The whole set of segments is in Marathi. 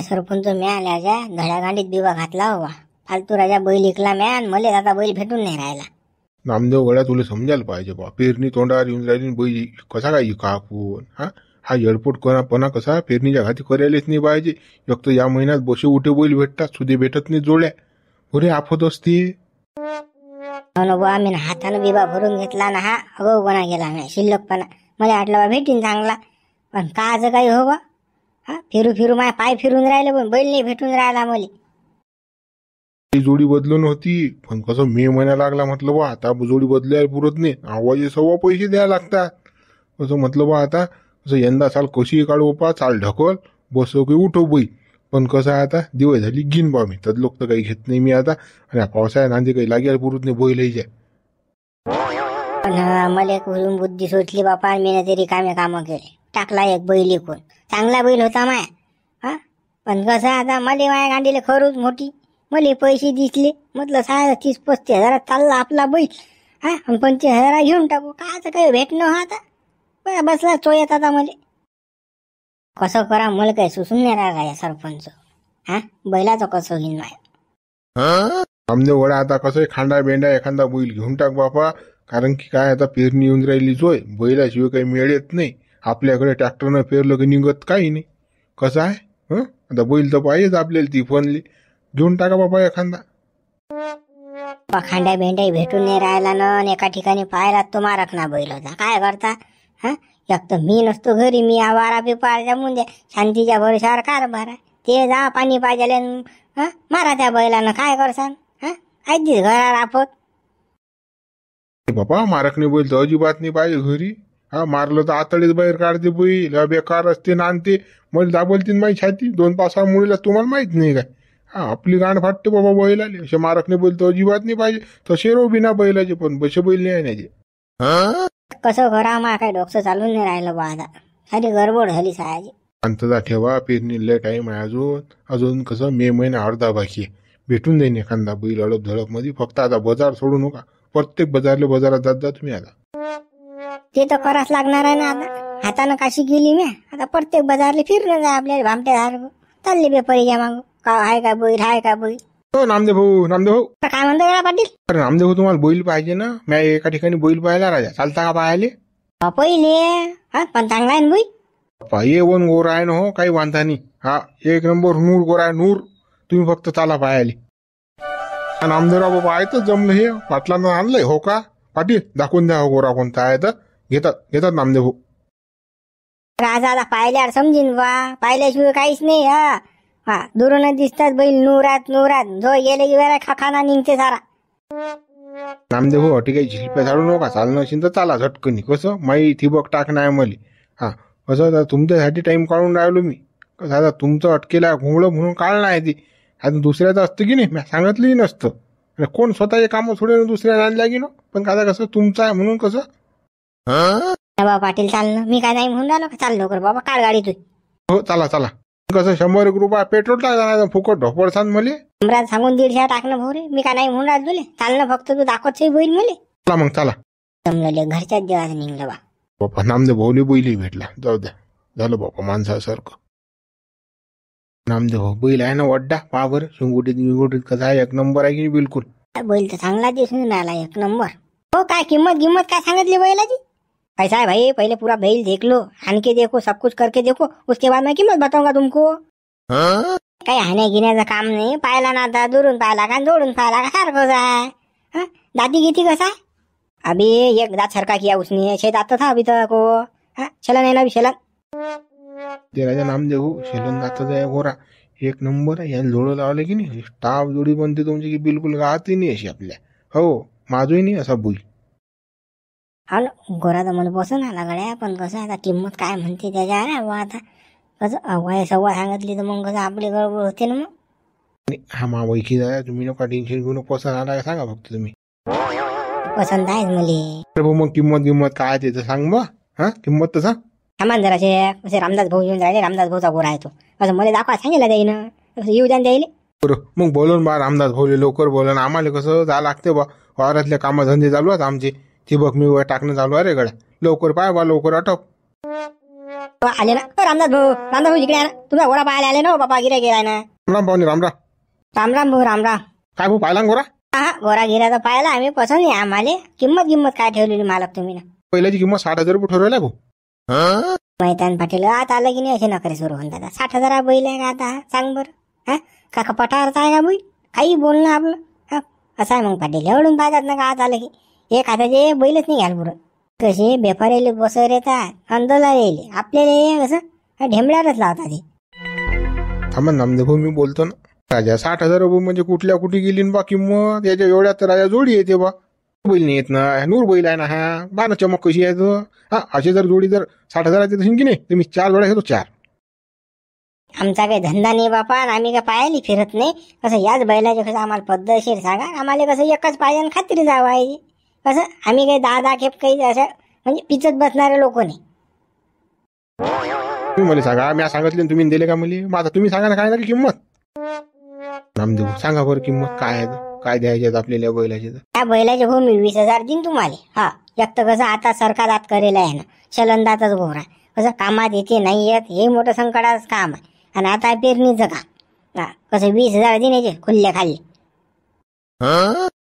या सरपंच म्या आल्याच्या धड्या गांडीत बिवा घातला हवा. फालतू राजा बैल इकला म्या आणि मले आता बैल भेटून नाही राहिला. नामदेव गड्या तुला समजायला पाहिजे बा. पेरणी तोंडावर येऊन राहिली बैल कसा काय का आपण हा एअरपोर्ट कोणापणा कसा पेरणीच्या घाती करायलाच नाही पाहिजे. एक तर या महिन्यात बसे उठे बैल भेटतात, सुदे भेटत नाही जोड्या. अरे आफत असते. आम्ही हातानं बिबा भरून घेतला ना, हा अगाऊपणा गेला मी, शिल्लकपणा. मला वाटलं बा भेटीन चांगला, पण काच काही हो बा. हा फिरू फिरू माझे पाय फिरून राहिले पण बैल नाही भेटून राहिला मला. ती जोडी बदलून होती पण कसं मे महिना लागला म्हटलं बा आता जोडी बदलायला पुरत नाही. आवाज सव्वा पैसे द्यायला लागतात. असं म्हटलं बा आता असं यंदा चाल कशी काढू बा, चाल ढकल बसव की उठव बाई. पण कसं आहे आता दिवस झाली गिन बा मी तर लोक तर काही घेत नाही मी आता. आणि पावसाळ्या नांदी काही लागेल पुरत नाही बैलाच्या. पण मला करून बुद्धी सुचली बापा, मी तरी कामं केले. टाकला एक बैल इकून, चांगला बैल होता माया. हा पण कसं आता मला माया गांडीला खरूच मोठी. मला पैसे दिसले म्हटलं 30-35 हजारात चालला आपला बैल. हा 25,000 घेऊन टाकू. काच काही भेटणं हा आता बसला चोयात आता मला. कसं करा मला काही सुसून नाही राहिला या सरपंच. हा बैलाचं कसं होईन माया. नामदेव गड्या आता कसं खांडा बेंडा एखादा बैल घेऊन टाक बापा. कारण की काय आता पेरणी येऊन राहिली जोय, बैलाशिवाय काही मिळ येत नाही. आपल्याकडे ट्रॅक्टरनं पेरलं की निघत काही नाही. कसं आहे आता बैल तर पाहिजेच आपल्याला ती फनली. घेऊन टाका बाबा एखादा. खांड्या भेंड्या भेटून नाही राहिला ना. एका ठिकाणी पाहायला तो मारक ना बैल होता. काय करता हा. एक तर मी नसतो घरी, मी आवारा पिपाळच्या मुंद्या शांतीच्या भरोशावर कारभार आहे. ते जा पाणी पाहिजे मारा त्या बैलानं. काय करसान हा आधीच घरा राफत. बाबा मारकने बैल तर अजिबात नाही पाहिजे घरी. हा मारलं तर आतळीच बाहेर काढते बैल. बेकार असते ना आणते मला दाबलतीन माही छाती 2-5 मुलीला. तुम्हाला माहित नाही काय. हा आपली गांड फाटते बाबा बैलाले. असे मारकने बैल तर अजिबात नाही पाहिजे. तसे रो बिना बैलाचे पण बसे बैल नाही आणायचे. कसं करा मा काय डोकं चालून नाही राहिलं बा. आता सारी गडबड झाली सायाची. शांतता ठेवा. पेरणीला टाईम आहे अजून कसं मे महिना अर्धा बाकी आहे. भेटून जाईन एखादा बैल अडप झडप मध्ये. फक्त आता बाजार सोडू नका. प्रत्येक बाजारात जात जा तुम्ही आता. ते तर करावंच लागणार आहे ना आता. हातानं काशी गेली मी आता प्रत्येक बाजारला फिरणं जा आपल्याला भामट्या झालं चालले बेपारीच्या मागं. का आहे का बैल आहे का बैल. हो नामदेव भाऊ काय म्हणतो का पाटील. अरे नामदेव भाऊ तुम्हाला बैल पाहिजे ना. मी एका ठिकाणी बैल पाहायला राजा. चालता का पाहायले. पहिले हा पण चांगला आहे बैल. ये वन गोरा आहे ना हो, काही वांधा नाही. हा 1 नंबर नूर गोरा आहे नूर. तुम्ही फक्त चाला पाहायले. नामदेवराव बाबा आहेतच जमलं हे. पाटलानं आणलंय हो का पाटील. दाखवून द्या गोरा कोणता आहे तर. घेतात नामदेव भाऊ. राजा पाहिल्यावर समजीन बा. पाहिल्याशिवाय काहीच नाही. हा दुरून दिसतात बैल नूरात जो गेले की वेळा खाखाना निघते सारा. नामदेव भाऊ अटी काही झिलप्या झाडू नका. चालणं असेल तर चाला झटकनी. कसं माई ठिबक टाकणं आहे मला. हा कसं तुमच्यासाठी टाइम काढून राहिलो मी. कसं आता तुमचं अटकेला घोंगडं म्हणून काढणं आहे ती. आता दुसऱ्याचं असतं की नाही मी सांगितलंही नसतं. कोण स्वतःचे कामं सोडून दुसऱ्या आणल्या की ना. पण आता कसं तुमचं आहे म्हणून कसं. बाबा पाटील चालणं मी काय नाही म्हणून राहिलो का. चाल लवकर बाबा काढ गाडी तू. हो चला कसं 100 रुपये पेट्रोल टाका फुकट ढोपळ सांग मले. सम्राट सांगून 150 टाकणं भाऊ रे. मी काय नाही म्हणून राहिलो तुले. चालणं फक्त तू दाखवत बैल मले. चला मग चला. जमलं घरच्याच जेवायला निघलं बा. बापा नामदेव भाऊली बैलही भेटला. जाऊ द्या झालं बापा माणसासारखं. नामदेव भाऊ बैल आहे ना वड्डा पावर शिंगोटीत कसा आहे 1 नंबर आहे की बिलकुल. बैल तर चांगला दिसून राहिला 1 नंबर. हो काय किंमत काय सांगितली बैलाची. कैसा है भाई पहले पूरा बैल देख लो, आन के देखो, सब कुछ करके देखो, उसके बाद मैं कीमत बताऊंगा तुमको. काही हाण्या गिण्याचं काम नाही. पाहिला ना आता दुरून पाहिला का जोडून पाहिला का सारखंच आहे. दादी गीती कसा है अभी एक दांत सरका किया उसने 6 दांत था अभी तक वो. चलन है ना अभी चलन. तेराच्या नामदेव शेलन दातच आहे गोरा 1 नंबर आहे. याला जोडं लावलं की नाही स्टाफ जोडी बनते तुमची की बिलकुल गातही नाही अशी आपल्या. हो माझोही नाही असा बुई. हा ना गोरा तर मला बसून आला गड्या. पण कसं आता किंमत काय म्हणते त्याच्या. आता कसं अव्वा सव्वा सांगितली तर मग कसं आपली गडबड होते ना मग. हा मा वैकी जाय तुम्ही नका टेन्शन घेऊन. पसंत आला का सांगा फक्त तुम्ही. पसंत आहेच मले. मग किंमत काय ते तर सांग बा. हा किंमत तर सांग. सामान जराशे असे रामदास भाऊ येऊन राहिले. रामदास भाऊचा गोरा आहे तो. असं मला दाखवा सांगितलं जाईन. येऊ द्या द्यायला. बरं मग बोलून बा रामदास भाऊले लवकर बोलून. आम्हाला कसं जा लागते बा. वावरातल्या कामधंदे चालू आहेत आमचे. ठिबक मी टाकणं चालू आहे रे गड्या. लवकर पाय बा लवकर आटप. आले ना रामदास भाऊ इकडे आहे ना. तुमचा घोडा पाहायला आले ना बाबा. गिऱ्हाईक गेलाय ना. राम पाहुणे राम राम. राम राम भाऊ राम राम. काय भाऊ पाहिला गोरा? हा गोरा गिरा तर पाहिला आम्ही. पसंत आहे आम्हाला. किंमत काय ठेवलेली मालक तुम्ही ना? पहिल्याची किंमत 60,000 रुपये ठरवल्या भाऊ. मैदान पाटील आता आलं की नाही असे नखरे सुरू होऊन दादा. 60,000 बैल आहे का आता? सांग बरं. हा काका पठारचा आहे का बैल? काही बोलणं आपलं. हा असं आहे मग पाटील. एवढून पाहतात ना का आता आलं की एक हाताचे बैलच नाही घ्याल पुरं. कसे बेपारेले बसर येतात. अंदोला येईल आपल्याला कसं ढेमळ्यातच लावतात हे. थांबा नामदेव भाऊ मी बोलतो ना. राजा 60,000 रुपये म्हणजे कुठल्या कुठे गेली ना बा किंमत. याच्या एवढ्यात तर राजा जोडी येते बा. बैल नाही येत ना. नूर बैल आहे ना. हा बा ना चमक कशी आहे तो. हा अशी जर जोडी जर 60,000 तशी की नाही तुम्ही 4 जोड्या घेतो 4. आमचा काही धंदा नाही बापा. आम्ही काय पायाली फिरत नाही. कसं याच बैलाचे कसं आम्हाला पद्धतशीर सांगा. आम्हाला कसं एकच पाहिजे खात्री जावं आहे. कसं आम्ही काही 10 खेप काही असं म्हणजे पिचत बसणारे लोक नाही. तुम्ही मला सांगा. मी सांगितले तुम्ही दिले का मला. मग आता तुम्ही सांगा ना काय ना किंमत. नामदेव सांगा बरं किंमत काय आहे. काय द्यायचे आपल्याला या बैलाचे. त्या बैलाचे हो मी 20,000 देईन तुम्हाला. हा एक तर कसं आता सरकार आत करेल आहे ना. चलनदातच घोरा कसं कामात येते नाही येत हे मोठं संकटाचं काम आहे. आणि आता पेरणीचं काम. हा कसं 20,000 देण्याचे खुल्ले खाल्ले.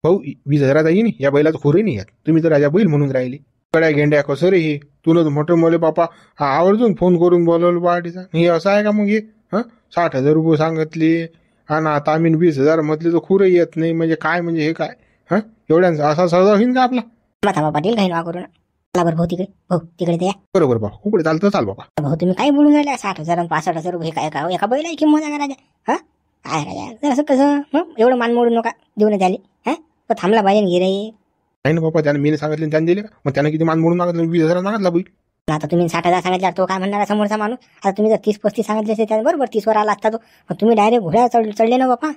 भाऊ 20,000 येईन या बैलाचं खोरे नाही यात. तुम्ही तर राजा बैल म्हणून राहिले. गड्या गेंड्या कसं रे हे. तुला मोठं मोले बापा आवर्जून फोन करून बोलवलं पार्टीचा. हे असं आहे का मग हे. 60,000 रुपये सांगितले आणि आता आम्ही 20,000 म्हटले तर खुरे येत नाही म्हणजे काय म्हणजे हे काय. एवढ्या असा सहजा होईन का आपला. थांबा पाटील काही नाव करू ना. चला बरं भाऊ तिकडे ते या. बरोबर बा कुकडे चालतं चाल बाबा. भाऊ तुम्ही काय बोलून राहिले. 60,000 आणि 65,000 रुपये काय का एका बैलाची किंमत आहे का राजा. हा काय राजा असं कसं एवढं मान मोडून नका देऊन झाले. हा पण थांबला पाहिजे गिरे. नाही ना बाबा त्याने मी सांगितले त्याने दिले का. मग त्याने किती मान म्हणून मागितलं 20,000 मागितला बैल. आता तुम्ही 60,000 सांगितलं तो काय म्हणणार समोरचा माणूस. आता तुम्ही जर 30-35 सांगितले असते त्याने बरोबर 30 वर आला असता तो. पण तुम्ही डायरेक्ट घोड्या चढले ना बापा.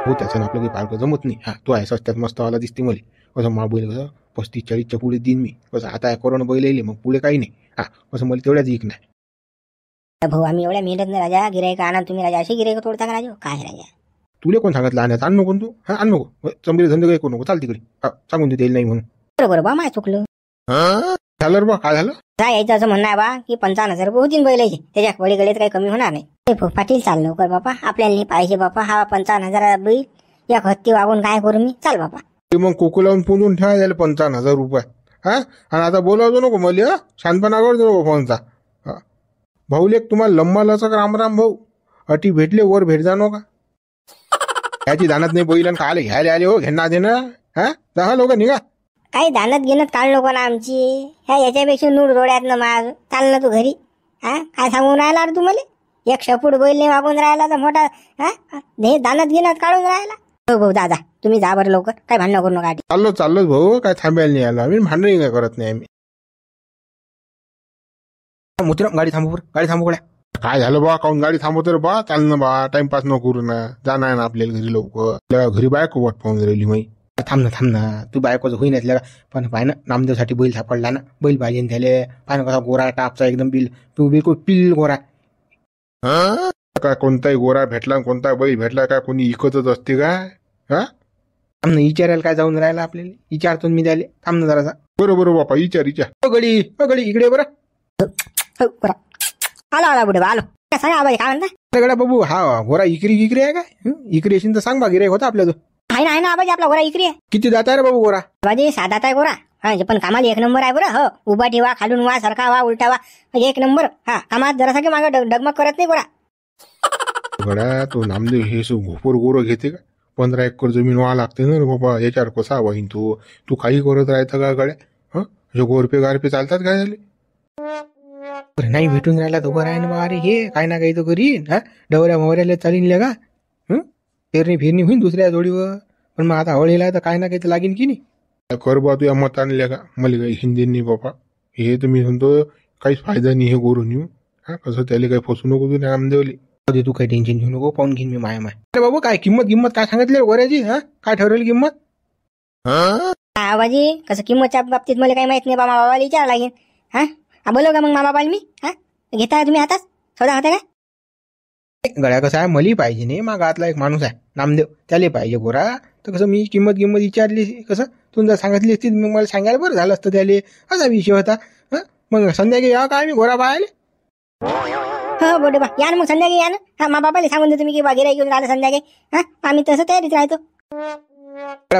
हो त्याच्यानं आपलं काही पार्क जमत नाही. हा तो आहे सस्त्यात मस्त वाला दिसते मला. कसं मा बैल कसं 35-40च्या पुढे देईन मी. कसं आता कोरोना बैल येईल मग पुढे काही नाही. हा कसं मला तेवढ्याच ऐक नाही. भाऊ आम्ही एवढ्या मेहनत नाही राजा. गिरायक आणा तुम्ही राजा. अशी गिरायक तोडता का राजा. काय राजा तुला कोण सांगितलं आणण्यात. आण नको तू. हा आण नको. चंबरी धंदे काही करू नको. चाल तिकडे. सांगून देता येईल नाही म्हणून. बरोबर बा माय चुकलं. झालं रे बा काय झालं. यायचं असं म्हणणं आहे बा की 55,000 रुपये होतील बैलाचे. त्याच्या वडीकडे काही कमी होणार नाही. पाटील चाल लवकर बापा. आपल्याला पाहिजे बापा. हा 55,000 बैल या हत्ती वागून काय करू मी. चाल बापा. मग कोको लावून पुंजून ठेवा यायला 55,000 रुपये. हा आणि आता बोलावतो नको मला. शांतपणा करतो नको फोनचा. भाऊलेक तुम्हाला लम्मा लचक रामराम भाऊ. अटी भेटले वर भेट जा नका. याची दानत नाही बैल आणि काले घ्यायला आले हो घेणार दे ना. हा जा लोक निघा. काही दानत घेणत काढ नको ना आमची. ह्या याच्यापेक्षा नूर डोळ्यात ना माग. चाल ना तू घरी. हा काय सांगून राहिला रे तू मला. एक शपूट बैल नाही वागून राहिला तर मोठा दानत घेणत काढून राहिला. हो भाऊ दादा तुम्ही जा बरं लवकर. काय भांडण करू नका. चाललोच भाऊ. काय थांबायला नाही आलो आम्ही. भांडण काय करत नाही आम्ही. मोतीराम गाडी थांबव. गाडी थांबव गड्या. काय झालं बा काऊन गाडी थांबवतो रे बा. चाल ना बा टाइमपास नको करू ना. जाणार ना आपल्याला घरी लवकर. घरी बायको वाट पाहून राहिली माई. थांब ना तू बायकोचं होईन का. पण पाय ना नामदेवसाठी बैल सापडला ना. बैल पाहिजे त्याले. पाय ना कसा गोरा टापचा एकदम बिलकुल पिल गोरा. काय कोणताही गोरा भेटला कोणता बैल भेटला काय कोणी इकतच असते काय. थांब ना विचारायला काय जाऊन राहिला आपल्याला. विचारतो मी त्याले. थांब ना जरासा. बरोबर बापा विचार. गडी इकडे बरं. आला बुडे आलो. सांगा बाई काय म्हणता. गड्या बाबू हा गोरा इकरी आहे काय. इकरी असेल तर सांग बा. गिरायक होता आपल्या तो. आहे ना आबाजी आपला गोरा इकरी आहे. किती जात आहे रे बाबू गोरा. बाजी साधात आहे गोरा. हा पण कामाला 1 नंबर आहे बरं. हो उभा ठेवा खालून वा सरका वा उलटा वा 1 नंबर. हा कामात जरासाठी मागं डगमग करत नाही गोरा. गड्या तो नामदेव हे घोपर गोरं घेते का. 15 एकर जमीन व्हा लागते ना रे बाबा. याच्यावर कसा वाहीन तू काही करत राहता का गड्या. गोरपे गारपे चालतात काय झाले. नाही भेटून राहिला तो बरं आहे ना बा. अरे हे काय ना काही तो करीन. डवऱ्या मवऱ्याला चालीन का. फिरणी होईन दुसऱ्या जोडीवर. पण मग आता हवळीला तर काय ना काही तर लागेन की नाही. कर बा तू या मत आणल्या का. मला काही हिंदी नाही बापा. हे तर मी म्हणतो काहीच फायदा नाही हे गोरून येऊ. कसं त्याला काही फसू नको तू नामदेवले. तू काही टेन्शन घेऊ नको. पाहून घेईन मी माय. अरे बाबा काय किंमत काय सांगितली गोऱ्याची. काय ठरवली किंमत. आबाजी कसं किंमतच्या बाबतीत मला काही माहित नाही बा. बाबाला विचारावं लागेल. बोलो का मग मा बाबाला मी. घेता तुम्ही हातात सौदा होता का. गळ्या कसं आहे मलाही पाहिजे नाही. मागा आतला एक माणूस आहे नामदेव त्याला पाहिजे गोरा. तर कसं मी किंमत विचारली कसं तुम्ही जर सांगितली असती मग मला सांगायला बरं झालं असतं त्याला. असा विषय होता. मग संध्याकाळी या काय मी घोरा पाहायला. हो बोटे बा या ना मग संध्याकाळी या ना. हा मा बापाला सांगून देतो मी की बा गिराईक घेऊन राहिलं संध्याकाळी. हा आम्ही तसं तयारीत राहतो.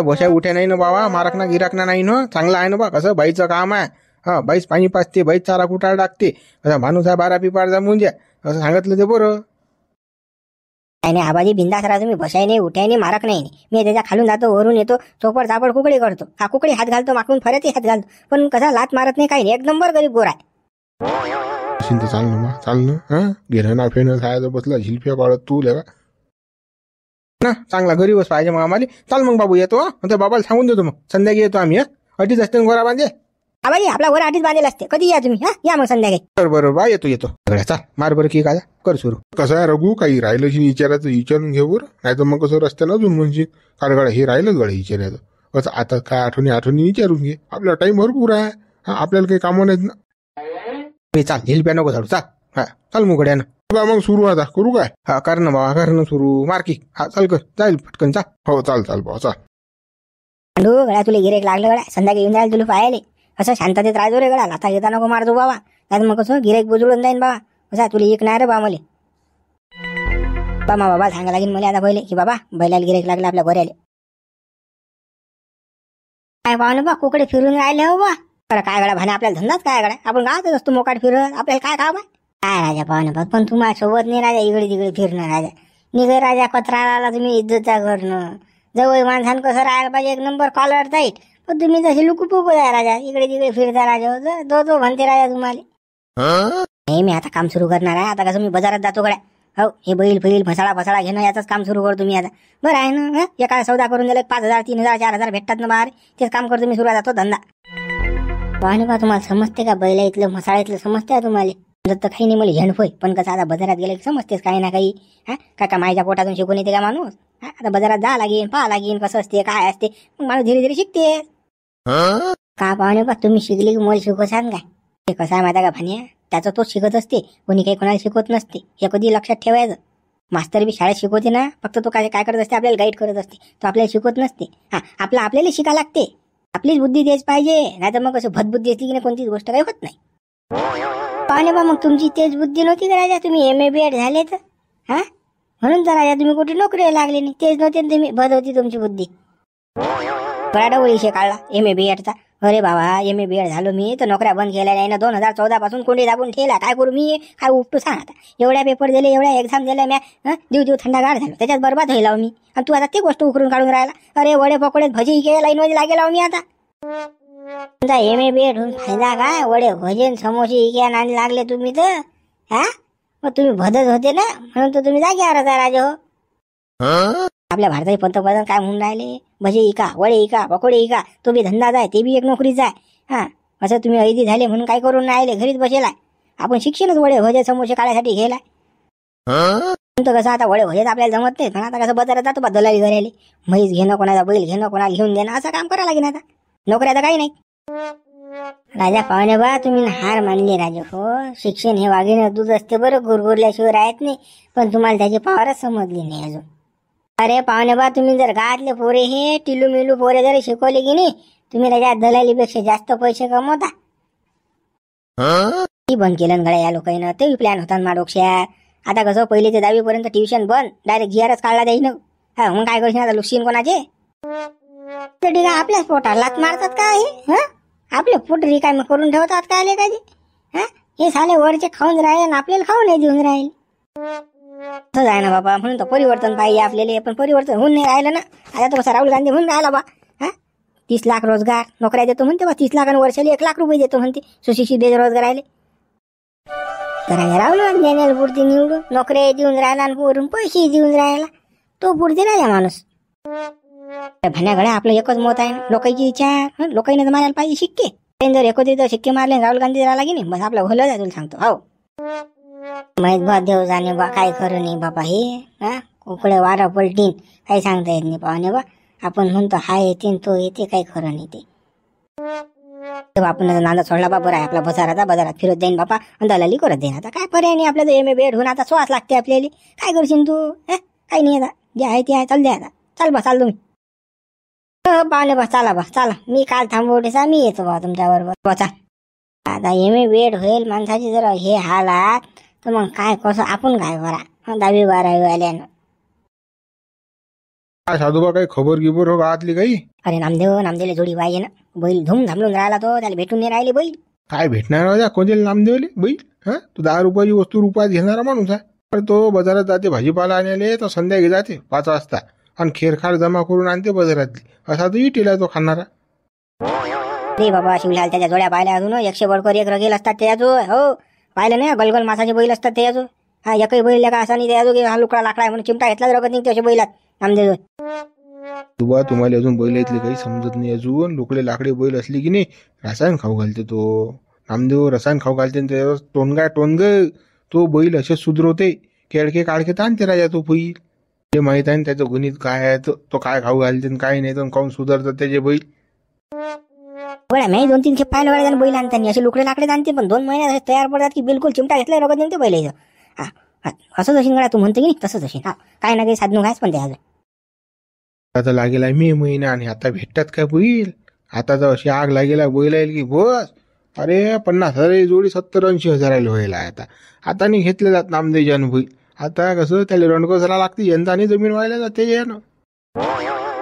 भोशा उठ्या नाही ना बाबा, मारकना गिराकना नाही ना. चांगला आहे ना बा, कसं बाईचं काम आहे. हा बाईच पाणी पाजते, बाईच चारा कुटाळ टाकते. असा माणूस आहे बारा पिपार जमून द्या असं सांगितलं ते बरं. नाही आबाजी बिंदास राहा तुम्ही. बसाय नाही उठाय नाही मारक नाही. मी त्याच्या खालून जातो वरून येतो चोपड चापड कुकडी करतो. हा कुकडी हात घालतो मागून फरतही हात घालतो. पण कसा लात मारत नाही काही नाही. एक नंबर गरीब गोरा आहे. चाल ना मग चाल ना. हा घेणं ना फेणं खायचं बसला झिलफ्या पाडत तू लेवा ना. चांगला गरीबच पाहिजे मग आम्हाला. चाल मग बाबू येतो. तर बाबाला सांगून देतो मग संध्याकाळी येतो आम्ही. अडीच असते गोरा बांधे. आबाजी आपला वर आधीच बांधेल असते. कधी या तुम्ही. हा या मग संध्याकाळी. बरोबर बा येतो. चाल मार बरं की काय कर सुरू. कसं आहे रघु काही राहिलं विचारायचं विचारून घे बरं. नाही तर मग कसं रस्त्यानं अजून म्हणजे काल गाड्या हे राहिलंच गाड्या विचारायचं. कसं आता काय आठवणी विचारून घे. आपला टाइम भरपूर आहे. हा आपल्याला काही कामं नाहीत ना. चाल झिलप्या नको झाडू. चाल हा चाल मुगड्यानं. मग सुरू आता करू काय. हा कर ना बाबा कर ना सुरू. मार्की हा चाल कर जाईल पटकन चाल. हो चाल बाबा चाल. पांडू गड्या तुला गिरेक लागलं गड्या. संध्याकाळी येऊन जायला तुला पाहिले. असं शांततेत राहतो रे गडा. आता येता नको मारतो बाबा. नाही मग कसं गिरेक बुजळून जाईन बाबा. कसं तुला एक नाही रे बा मले. बाबा सांगा लागेल मला आता पहिले की बाबा बैलाला गिरेक लागला आपल्या बऱ्याले. काय पाहू ना बा कुकडे फिरून राहिले हो बा. बरं काय गड्या भाने आपल्याला धंदाच काय गड्या. आपण गावातच असतो मोकाट फिरत. आपल्याला काय काम आहे. काय राजा पाहू ना पण तुम्हाला सोबत नाही राजा. इकडे तिकडे फिरणं राजा. निघे राजा कचरा तुम्ही इज्जतचा करणं. जवळ माणसानं कसं राहायला पाहिजे. एक नंबर कॉलर टाईट. पण तुम्ही तसे लुकूपुकू आहे राजा. इकडे तिकडे फिरता राजा. दो म्हणते राजा तुम्हाला. नाही मी आता काम सुरू करणार आहे. आता कसं मी बाजारात जातो गड्या. हो हे बैल फैल फसाळा घेणं याचंच काम सुरू करतो मी आता. बरं आहे ना. एका सौदा करून दिला 5,000 3,000 4,000 भेटतात ना बाहेर. तेच काम करतो मी. सुरू जातो धंदा. पाहणे बा तुम्हाला समजते का बैला इथलं मसाळा इथलं समजते का तुम्हाला. तर काही नाही मला झेंडफोय. पण कसं आता बाजारात गेलं की समजतेस काही ना काही. हा काय मायच्या पोटातून शिकून येते का माणूस. आता बाजारात जा लागेल पाहा लागेल कसं असते काय असते. मग माणूस धीरे धीरे शिकते. का पाहुणे बा तुम्ही शिकले की मला शिकवसान काय. ते कसं आहे माहिती का भान्या. त्याचं तोच शिकत असते. कोणी काही कोणाला शिकवत नसते. हे कधी लक्षात ठेवायचं. मास्तर बी शाळेत शिकवते ना. फक्त तो काय करत असते आपल्याला गाईड करत असते. तो आपल्याला शिकवत नसते. हा आपल्याला शिका लागते. आपलीच बुद्धी द्यायच पाहिजे. नाही तर मग कसं भदबुद्धी असली की नाही कोणतीच गोष्ट काही होत नाही. पाहुणे बा मग तुमची तेच बुद्धी नव्हती का राजा. तुम्ही MA BEd झाले तर हा म्हणून तर राजा तुम्ही कुठे नोकरी लागले नाही. तेच नव्हते तुम्ही भद होती तुमची बुद्धी. बराडा विषय काढला MA BEdचा. अरे बाबा MA BEd झालो मी तर नोकऱ्या बंद केल्या नाही ना. 2014 पासून कोंडी दाबून ठेवला. काय करू मी. काय उपटू सांग आता. एवढ्या पेपर दिले एवढ्या एक्झाम दिल्या म्या. दिव थंडागार झालो. त्याच्यात बरबाद होईल मी. आणि तू आता ती गोष्ट उकरून काढून राहिला. अरे वडे पकोडे भजी के लाईन मध्ये लागेल मी आता. MA BEd होऊन फायदा काय. वडे भजन समोसे इके नाणी लागले तुम्ही तर. हा मग तुम्ही भदत होते ना म्हणून तर तुम्ही जाग्यावर होता राजा हो. आपल्या भारताचे पंतप्रधान काय म्हणून राहिले. भजे इका वडे इका पकोडे इका. तो बी धंदाच आहे. ते बी एक नोकरीच आहे. हा असं तुम्ही ऐदी झाले म्हणून काय करून राहिले. घरीच बसेलाय. आपण शिक्षणच वडे भजे समोसे काढायसाठी गेलाय. तर कसं आता वडे भजेच आपल्याला जमत नाही. पण आता कसं बाजारात जातो बा दलाली घरायला. म्हैस घेणं कोणाचा बैल घेणं कोणाला घेऊन देणं असं काम करावं लागेल आता. नोकऱ्या तर काही नाही. राजा पाहुणे बा तुम्ही हार मानली राजा हो. शिक्षण हे वाघिणं दूध असते बरं. गुरगुरल्याशिवाय राहत नाही. पण तुम्हाला त्याची पावरच समजली नाही अजून. अरे पाहुणे बा तुम्ही जर गावातले पोरे हे टिलू मिलू पोरे जर शिकवले की नाही तुम्ही त्याच्या दलालीपेक्षा जास्त पैसे कमवता. ती बंद केलं गड्या या लोकांना. ते प्लॅन होता ना डोक्यात. आता कसं पहिले ते 10वी पर्यंत ट्युशन बंद. डायरेक्ट GRच काढला द्यायनं. हा मग काय करशील आता लुकशीन कोणाचे. तर ठीक आहे आपल्याच पोटाला लात मारतात का हे. आपले पोट रिकामे करून ठेवतात का आले कधी. हा हे साले वरचे खाऊन राहिले ना आपल्याला खाऊन नाही देऊन राहिले. तसंच आहे ना बाबा. म्हणून तर परिवर्तन पाहिजे आपल्याला. पण परिवर्तन होऊन नाही राहिलं ना. आता तर कसं राहुल गांधी म्हणून राहिला बा. 30 लाख रोजगार नोकऱ्या देतो म्हणते बा. 30 लाख आणि वर्षाला 1 लाख रुपये देतो म्हणते. सुशिक्षित बेरोजगार राहिले. तर राहुल गांधी पुरती निवडून नोकऱ्या देऊन राहिला आणि वरून पैसे देऊन राहिला. तो पुरते राहिला माणूस. भाण्याकडे आपलं एकच मत आहे. लोकांची इच्छा लोकांनी तर मारायला पाहिजे शिक्के. जर एकत्रित शिक्के मारले राहुल गांधी राहिला की नाही बस आपलं भलं जाय तुला सांगतो. हो माहित बा देव जाणे बा काय खरं नाही बाबा हे. हा उकडे वारा पलटीन काही सांगता येत नाही पाहुणे बा. आपण म्हणतो हा येते तो येते काही खरं नाही ते. आपण नांदा सोडला बा बरं आहे आपला बाजारात फिरत जाईन बापा. आणि दलाली करत जाईन. आता काय पर्याय नाही. आपल्याला MA BEd होऊन आता श्वास लागते आपल्याला. काय करशील तू. काही नाही आता जे आहे ते आहे. चाल द्या आता. चाल बा चाल तुम्ही. पाहुणे बा चला बा चला. मी काल थांबवतेसा मी येतो बा तुमच्या बरोबर. आता एम वेट होईल माणसाची जर हे हालात तर मग काय कसं आपण काय करा 10वी-12वी आल्यानं. काय साधूबा काही खबर गिबर हो गावातली काही? अरे नामदेवला जोडी पाहिजे ना. बैल धूम धामलून राहिला तो, त्याला भेटून नाही राहिले बैल. काय भेटणार होत्या कोणत्या नामदेवले बैल? हा, तू 10 रुपयाची वस्तू रुपयात घेणारा माणूस आहे. पण तो बाजारात जाते भाजीपाला आणायले तर संध्याकाळी जाते 5 वाजता आणि खेरखार जमा करून आणते बाजारातली. असा तो इटेला तो खाणारा. रे बाबा शिवलाल त्याच्या जोड्या पाहिल्या अजून 100 बळकर एक रगेल असतात त्याजो. हो पाहिलं नाही गलगल मासाचे बैल असतात त्याजो. हा एकही बैल का असा नाही त्याजो की हा लुकडा लाकडा म्हणून चिमटा घेतला रगत निघते असे बैलात नामदेव. तुबा तुम्हाला अजून बैल इथले काही समजत नाही. अजून लोकडे लाकडे बैल असली की नाही रसायन खाऊ घालते तो नामदेव. रसायन खाऊ घालते त्यावर टोनग तो बैल असे सुधरवते. केळके काळके ताणते राजा तो बैल. ते माहित आहे त्याचं गणित काय आहे. तो काय खाऊ घालते काय नाही तर काऊन सुधारतात त्याचे बैल. बळ्या मी 2-3 खेप पाहिलं वेळेला बैल आणताना असे लुकडे लाकडे आणते पण 2 महिन्यात तयार पडतात की बिलकुल चिमटा घेतला रगत निघते बैल. हा असंच असेल गड्या तू म्हणतो की नाही तसंच असेल. हा काय ना काही साधनू घायच पण त्याचं. आता लागेला मे महिना आणि आता भेटतात काय बैल. आता तर अशी आग लागेला बैल येईल की बस. अरे 50,000 जोडी 70-80 हजाराला व्हायला आता नाही घेतले जात नामदेवजान बैल. आता कसं त्याला रणकोसरा लागते यंदाने जमीन व्हायला जाते यानं.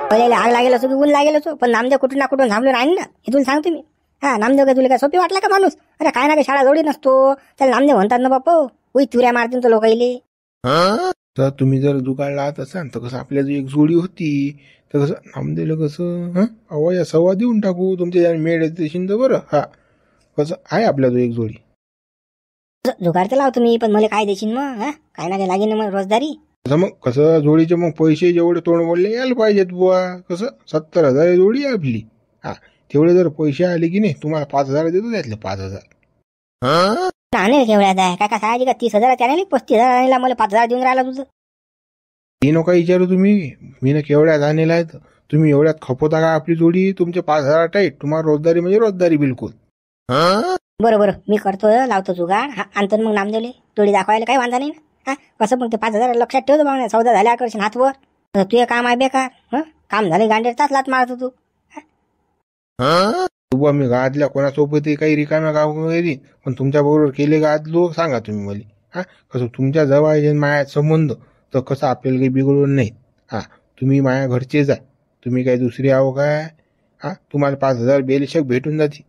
पहिल्याला आग लागेल असो की ऊन लागेल असो पण नामदेव कुठून ना कुठून थांबलो नाही ना हे तुला सांगतो मी. हा नामदेव काय तुला काय सोपी वाटला का माणूस. अरे काय ना काही शाळा जोडी नसतो त्याला नामदेव म्हणतात ना बाप. उई तुऱ्या मारतील तो लोकाईले. तर तुम्ही जर जुगाड लावत असाल तर कसं आपल्या जी एक जोडी होती तर कसं नामदेवला कसं अवया सव्वा देऊन टाकू तुमच्या मेळ येते बरं. हा कसं आहे आपल्या जो एक जोडी. जुगाड तर लावतो मी पण मला काय देशील मग. हा काय ना काय लागेल ना मग रोजदारी. कसं मग कसं जोडीचे मग पैसे जेवढे तोंड बोलले यायला पाहिजेत बुवा. कसं 70,000 जोडी आहे आपली. हा तेवढे जर पैसे आले की नाही तुम्हाला 5,000 देतो त्यातले 5,000. आणेल केवढ्यात आहे काय साहायची का 30,000 त्याने 35,000 आणला मला 5,000 देऊन राहिला तुझं. हे नका विचारू तुम्ही. मी ना केवढ्यात आणलेला आहेत. तुम्ही एवढ्यात खपवता का आपली जोडी. तुमचे 5,000 टाईट. तुम्हाला रोजदारी म्हणजे रोजदारी बिलकुल. बरं मी करतो लावतो जुगाड. हा आणतो मग नामदेवले जोडी दाखवायला काही वांधा नाही ना. हा कसं मग ते 5,000 लक्षात ठेवतो बघ. सौदा झाल्या करशील हातवर तुझे काम आहे बेकार. काम झाले गांडेर तास लात मारतो तू. बुवा मी गावातल्या कोणासोबत काही रिकाम्या गाव पण तुमच्या बरोबर केले गावातलो सांगा तुम्ही मला. हा कसं तुमच्या जवळ माया संबंध तर कसं आपल्याला काही बिघडून नाही. हा तुम्ही माया घरचेच आहे. तुम्ही काही दुसरे आहो काय. हा तुम्हाला 5,000 बेलिशक भेटून जाते.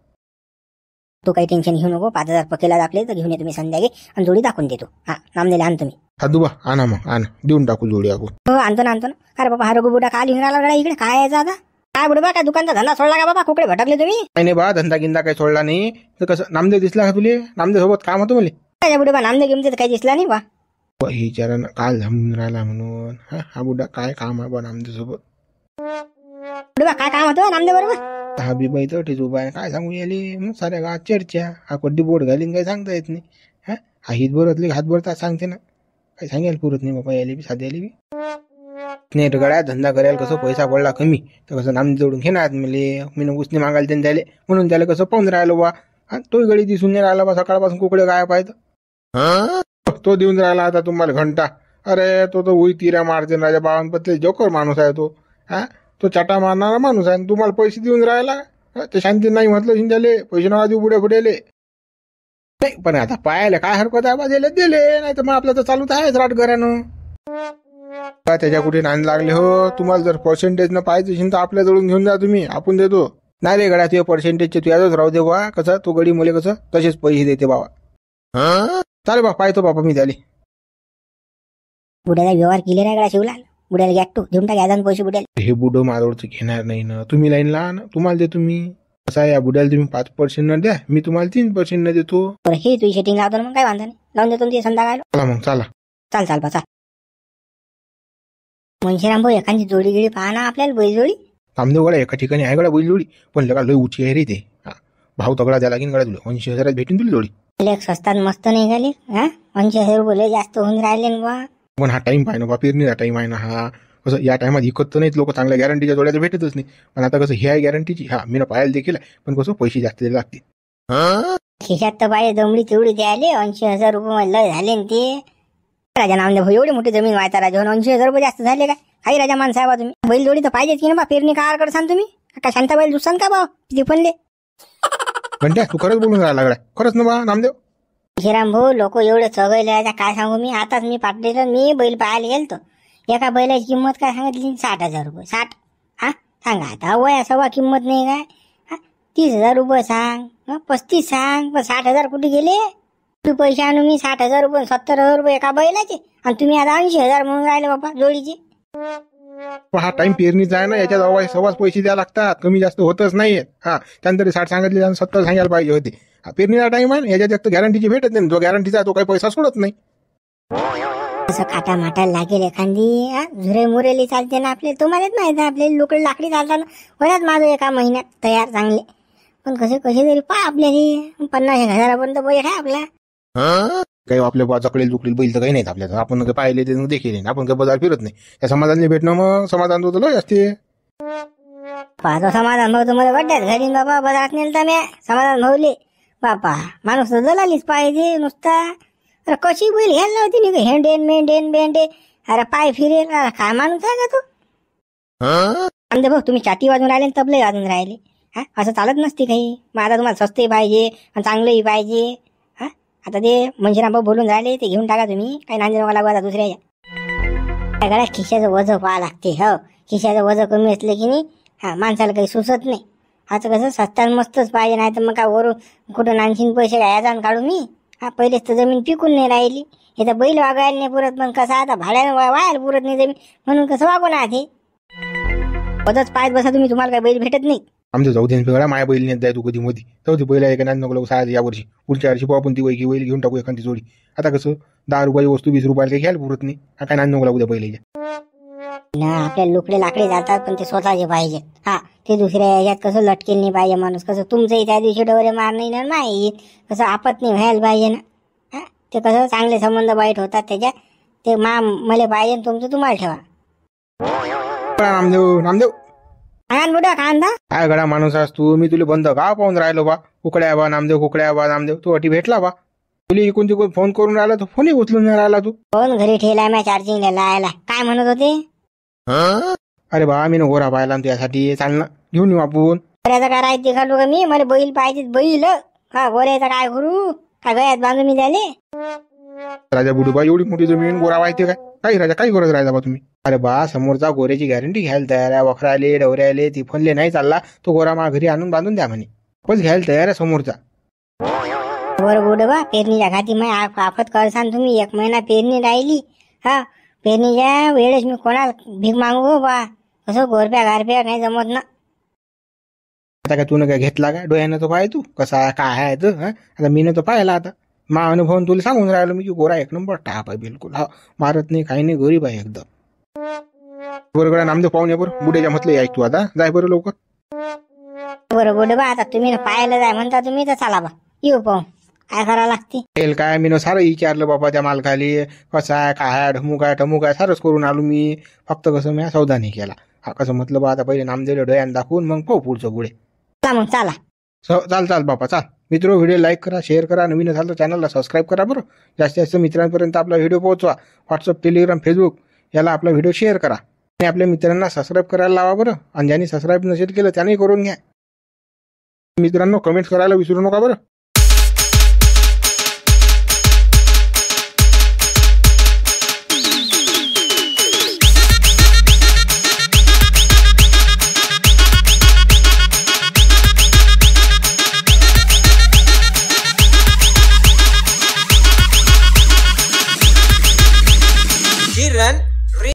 तू काही टेन्शन घेऊ नको. 5,000 पकेला दाखले तर घेऊन ये तुम्ही संध्याकाळी आणि जोडी दाखवून देतो. हा नामदेवला आणतो मी. हा दुबा आणा मग आणा देऊन टाकू जोडी आपण. हो आणतो ना. अरे बाबा हा रघु बुडा का लिहून राहिला गड्या इकडे काय यायचं आता. काय बुडबा काय दुकानचा धंदा सोडला का बाबा. कुकडे भटकले तुम्ही. नाही बा धंदा गिंदा काही सोडला नाही. तर कसं नामदेव दिसला का तुले. नामदेव सोबत काम होतं मला. काय बुडबा नामदेव घेऊन काही दिसला नाही बा. हे विचारानं काल थांबून राहिला म्हणून. हा बुडा काय काम आहे बा नामदेव सोबत. बुडबा काय काम होतं नामदेव बरोबर. हा बी बाई तटीच उभा आहे. काय सांगू याली मग साऱ्या गावात चर्चा. हा कड्डी बोट घालीन काही सांगता येत नाही. हा हित भरतले हात भरतात सांगते ना. काही सांगायला पुरत नाही बाबा याली बी साधी आली बी. नाही गड्या धंदा करायला कसं पैसा पडला कमी तर कसं नामदेव जोडून घेणार मी उसने मागायला त्यांनी द्यायला म्हणून त्याला कसं पाहून राहिलो बा. तोही गडी दिसून नाही राहिला बा. सकाळपासून कुकडे काय पाहिजे तो देऊन राहिला आता तुम्हाला घंटा. अरे तो उई तिऱ्या मारते राजा बावनपतले जोकर माणूस आहे तो. तो चाटा मारणारा माणूस आहे. तुम्हाला पैसे देऊन राहिला. ते शांती नाही म्हटलं शिंद्याले पैसे नका देऊ बुड्या फुडेले. नाही पण आता पाहायला काय हरकत आहे बा. दिले नाही तर मग आपलं तर चालूच आहेच राटघरानं. त्याच्या कुठे नांद लागले हो. तुम्हाला जर पर्सेंटेज न पाहिजे असेल तर आपल्या जवळून घेऊन जा तुम्ही. आपण देतो. नाही रे गड्या तुझ्या पर्सेंटेजचे तुझ्याच राहू दे बा. कसं तो गडी मुले कसं तसेच पैसे देते बाबा. चालेल बा पाहतो बाबा मी त्याले. बुड्याला व्यवहार केले नाही गड्या शिवलाल. बुड्याला गॅक्टू देऊन टाक पैसे बुड्याला. हे बुडो माझ्यावरचं घेणार नाही ना. तुम्ही लाईन लहान तुम्हाला देतो मी. कसं आहे या बुड्याला तुम्ही 5% न द्या. मी तुम्हाला 3% न देतो. बरं हे तुझी सेटिंग लावतो ना मग काय वांधा नाही. लावून देतो ते संध्याकाळ. चला मग चला. चाल बा चाल. मनशीराम भाऊ एखादी जोडी गिडी पाहा ना आपल्याला बैलजोडी. नामदेव गड्या एका ठिकाणी आहे गड्या बैलजोडी पण लगा लय उची आहे रे ते. भाव तगडा द्या लागेल गड्या तुला. 80,000 भेटून तुला जोडी. एक स्वस्तात मस्त निघाली. 80,000 रुपये जास्त होऊन राहिले ना बा. पण हा टाइम पाहिजे ना बा. पेरणीचा टाइम आहे ना हा. कसं या टायमात इकत तर नाहीत लोक. चांगल्या गॅरंटीच्या जोड्या तर भेटतच नाही. पण आता कसं हे आहे गॅरंटीची. हा मी ना पाहायला देखील पण कसं पैसे जास्त द्यायला लागतील. खिशात तर पाहिजे दमडी तेवढी द्यायले. 80,000 रुपये लय झाले ते. राजा नामदेव एवढी मोठी जमीन व्हायचा राजा 80,000 रुपये जास्त झाले काय. काही राजा माणसं आहे बा तुम्ही. बैलजोडी तर पाहिजेच की ना बा. पेरणी काय करसान तुम्ही. का शांता बैल दुसान का बा किती पणले. घंट्या तू खरंच बोलून राहिला लागला खरंच ना बा नामदेव. श्रीराम भाऊ लोक एवढे चगयले आता काय सांगू मी. आताच मी पाटलीला मी बैल पाहायला गेलतो. एका बैलाची किंमत काय सांगितली 60,000 रुपये. 60 हा सांगा आता वया सव्वा किंमत नाही काय. 30,000 रुपये सांग 35 सांग पण 60,000 कुठे गेले. तुम्ही पैसे आणू मी 60,000 रुपये 70,000 रुपये एका बैलाचे आणि तुम्ही आता 80,000 म्हणून राहिले बाबा जोडीचे. हा टाइम पेरणीचा आहे ना याच्यात अवाय सव्वाच पैसे द्यावे लागतात कमी जास्त होतच नाही. हा त्यानंतर 60 सांगितले आणि 70 सांगायला पाहिजे होते. हा पेरणीचा टाइम आहे याच्यात एक तर गॅरंटीची भेटत नाही. जो गॅरंटीचा तो काही पैसा सोडत नाही. असं काटा माटायला लागेल एखादी झुरे मुरेली चालते ना आपले. तुम्हालाच माहिती आहे आपले लोक लाकडी चालताना होण्यात माझं एका महिन्यात तयार चांगले. पण कसे तरी पा आपल्याला 50,000 पैसे आहे आपला. काही आपल्या जकडेल जुकडेल बैल तर काही नाहीत आपल्याला. आपण काही पाहिले ते देखील नाही. आपण काही बाजार फिरत नाही. त्या समाधानाने भेटणं मग समाधान तो लय असते. पाहतो समाधान भाऊ तुम्हाला वाटत घरी बाबा बाजारात नेलता मी समाधान भाऊले. बापा माणूस तर दलालीच पाहिजे नुसता. अरे कशी बैल घ्यायला होती नाही हेंडेन मेंढेन बेंडे. अरे पाय फिरेल काय माणूस आहे का तू. आमदे भाऊ तुम्ही चाटी वाजून राहिले तबले वाजून राहिले. हा असं चालत नसते काही. मग आता तुम्हाला स्वस्तही पाहिजे आणि चांगलंही पाहिजे. हा आता ते मंजिराम भाऊ बोलून राहिले ते घेऊन टाका तुम्ही. काही नांदी नका लागू आता दुसऱ्याच्या. सगळ्या खिशाचं वजन पाहा लागते. हो खिशाचं वजन कमी असलं की नाही हा माणसाला काही सुचत नाही. आता कसं स्वस्तात मस्तच पाहिजे. नाही तर मग काय वरून कुठं आणखीन पैसे यायचा काढू मी. हा पहिलेच तर जमीन पिकून नाही राहिली. हे तर बैल वागायला नाही पुरत. पण कसं आता भाड्यानं वायाला पुरत नाही जमीन म्हणून कसं वागून आहे पदच पायच बसा तुम्ही. तुम्हाला काही बैल भेटत नाही. आमचं जाऊ दे वेगळा माया बैल नेत जाय तू कधी मध्ये जाऊ दे. बैल एका नको सहा या वर्षी पुढच्या वर्षी पाहू आपण ती वैकी बैल घेऊन टाकू एखादी जोडी. आता कसं 10 रुपयाची वस्तू 20 रुपयाला काही घ्यायला पुरत नाही. काय नांद नको लागू द्या बैलाच्या. आपल्या लोकडे लाकडे जातात पण ते स्वतःचे पाहिजे. हा ते दुसऱ्या याच्यात कसं लटकेल नाही पाहिजे माणूस. कसं तुमचंही त्या दिवशी डोरे मार नाही ना नाही कसं आपत नाही व्हायला पाहिजे ना. हा ते कसं चांगले संबंध वाईट होतात त्याच्यात. ते मला पाहिजे तुमचं तुम्हाला ठेवा. नामदेव खान बुडा खांदा काय गडा माणूस आहेस तू. मी तुला बंद का पाहून राहिलो बा. कुकड्या बा नामदेव कुकड्या बा नामदेव. तू अटी भेटला बा. तुला इकून तिकून फोन करून राहिला तू फोनही उचलून नाही राहिला तू. फोन घरी ठेवलाय मी चार्जिंगला लायला. काय म्हणत होते. अरे बा मी गोरा पाहिला त्यासाठी चालना घेऊन येऊ आपण. गोऱ्याचं काय राहते खालू का मी. मला बैल पाहिजे बैल. हा गोऱ्याचं काय करू. काय गळ्यात बांधून मी झाले. राजा बुडूबा एवढी मोठी जमीन गोरा व्हायचे काय. काही राजा काही गरज राहिला बा तुम्ही. अरे बा समोरचा गोऱ्याची गॅरंटी घ्यायला तयार आहे. वखराले डवऱ्याले ती फनले नाही चालला तो गोरा मा घरी आणून बांधून द्या म्हणे. पण घ्यायला तयार आहे समोरचा. बरं बुडबा पेरणीच्या घाती मग आफत करसान तुम्ही. 1 महिना पेरणी राहिली. हा पेरणीच्या वेळेस मी कोणाला भीक मागू बा. कसं गोरप्या गारप्या नाही जमत ना. आता काय तू काय घेतला का डोळ्यानं तो पाय तू कसा काय आहे तर. आता मी तो पाहिला. आता मा अनुभव तुला सांगून राहिलो मी की गोरा 1 नंबर टाप आहे बिलकुल. हा मारत नाही काही नाही गरीब आहे एकदम. बरोबर नामदेव पाहून ये बरं. बुड्याच्या म्हटलं ऐक तू आता जाय बरं लवकर. बरं बुडबा आता तुम्ही पाहायला जाय म्हणता तुम्ही तर चला बा येऊ पाहून काय करावं लागते. काय मी सारं विचारलं बाबा त्या मालकाली कसा आहे काय आहे ढमुक आहे सारंच करून आलो मी. फक्त कसं मी सौदा नाही केला. हा कसं म्हटलं बा आता पहिले नामदेवला डोळ्यानं दाखवून मग पाहू पुढचं पुढे. चला मग चला चाल बापा चाल. मित्र व्हिडिओ लाईक करा शेअर करा. नवीन असाल तर चॅनलला सबस्क्राईब करा बरं. जास्तीत जास्त मित्रांपर्यंत आपला व्हिडिओ पोहोचवा. व्हॉट्सअप टेलिग्राम फेसबुक याला आपला व्हिडिओ शेअर करा. आणि आपल्या मित्रांना सबस्क्राईब करायला लावा बरं. आणि ज्यांनी सबस्क्राईब नसेल केलं त्यानेही करून घ्या. मित्रांनो कमेंट्स करायला विसरू नका बरं. Kiran